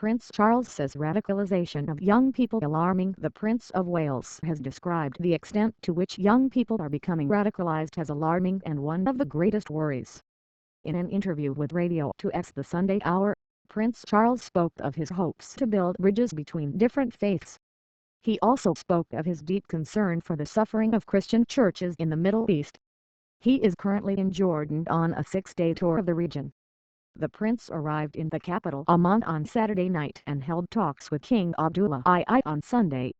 Prince Charles says radicalisation of young people alarming. The Prince of Wales has described the extent to which young people are becoming radicalised as alarming and one of the greatest worries. In an interview with Radio 2's The Sunday Hour, Prince Charles spoke of his hopes to build bridges between different faiths. He also spoke of his deep concern for the suffering of Christian churches in the Middle East. He is currently in Jordan on a 6-day tour of the region. The prince arrived in the capital Amman on Saturday night and held talks with King Abdullah II on Sunday.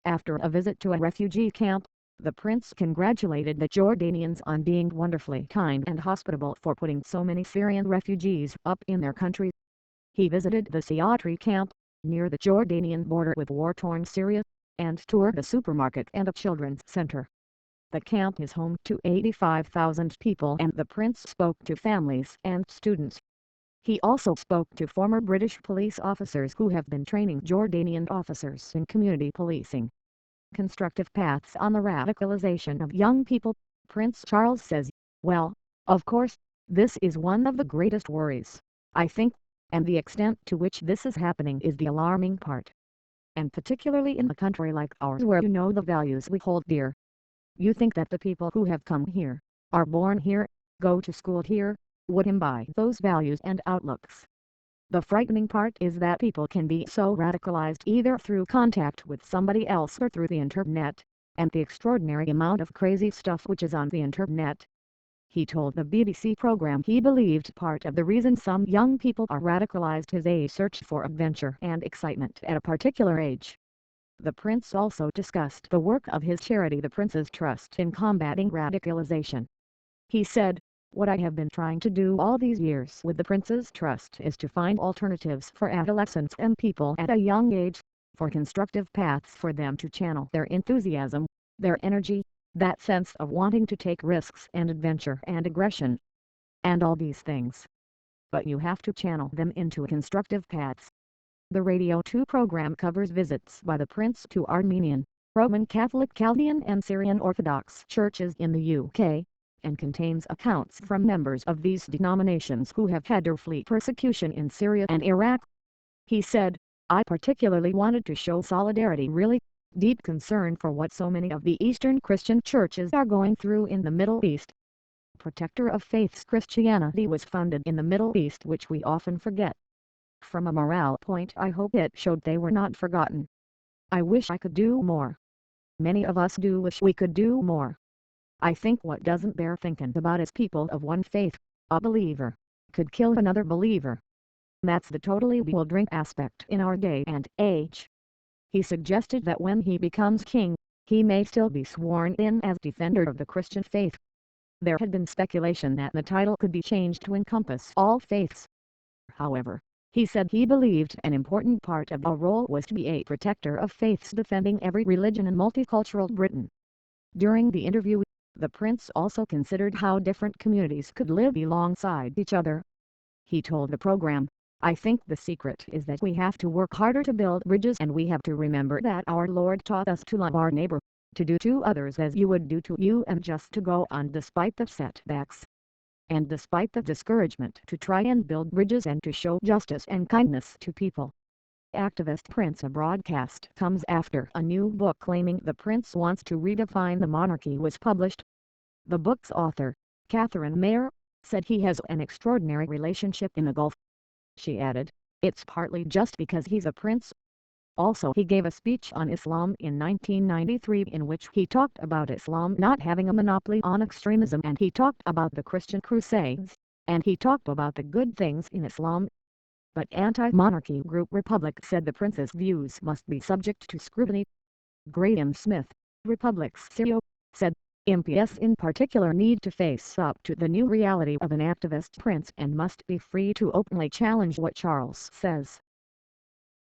After a visit to a refugee camp, the prince congratulated the Jordanians on being wonderfully kind and hospitable for putting so many Syrian refugees up in their country. He visited the Siatri camp, near the Jordanian border with war-torn Syria, and toured a supermarket and a children's center. The camp is home to 85,000 people and the prince spoke to families and students. He also spoke to former British police officers who have been training Jordanian officers in community policing. Constructive paths on the radicalisation of young people, Prince Charles says, well, of course, this is one of the greatest worries, I think, and the extent to which this is happening is the alarming part. And particularly in a country like ours where you know the values we hold dear. You think that the people who have come here, are born here, go to school here, would imbibe those values and outlooks. The frightening part is that people can be so radicalized either through contact with somebody else or through the internet, and the extraordinary amount of crazy stuff which is on the internet. He told the BBC program he believed part of the reason some young people are radicalized is a search for adventure and excitement at a particular age. The prince also discussed the work of his charity the Prince's Trust in combating radicalization. He said, "What I have been trying to do all these years with the Prince's Trust is to find alternatives for adolescents and people at a young age, for constructive paths for them to channel their enthusiasm, their energy, that sense of wanting to take risks and adventure and aggression, and all these things. But you have to channel them into constructive paths." The Radio 2 program covers visits by the Prince to Armenian, Roman Catholic, Chaldean and Syrian Orthodox churches in the UK, and contains accounts from members of these denominations who have had to flee persecution in Syria and Iraq. He said, "I particularly wanted to show solidarity, really deep concern for what so many of the Eastern Christian churches are going through in the Middle East. Protector of Faiths Christianity was founded in the Middle East, which we often forget. From a morale point, I hope it showed they were not forgotten. I wish I could do more. Many of us do wish we could do more. I think what doesn't bear thinking about is people of one faith, a believer, could kill another believer. That's the totally we will drink aspect in our day and age." He suggested that when he becomes king, he may still be sworn in as defender of the Christian faith. There had been speculation that the title could be changed to encompass all faiths. However, he said he believed an important part of our role was to be a protector of faiths defending every religion in multicultural Britain. During the interview, the prince also considered how different communities could live alongside each other. He told the program, "I think the secret is that we have to work harder to build bridges, and we have to remember that our Lord taught us to love our neighbor, to do to others as you would do to you, and just to go on despite the setbacks and despite the discouragement, to try and build bridges and to show justice and kindness to people." Activist Prince. A broadcast comes after a new book claiming the prince wants to redefine the monarchy was published. The book's author, Catherine Mayer, said he has an extraordinary relationship in the Gulf. She added, "It's partly just because he's a prince." Also, he gave a speech on Islam in 1993 in which he talked about Islam not having a monopoly on extremism, and he talked about the Christian Crusades, and he talked about the good things in Islam. But anti-monarchy group Republic said the prince's views must be subject to scrutiny. Graham Smith, Republic's CEO, said, "MPs in particular need to face up to the new reality of an activist prince and must be free to openly challenge what Charles says."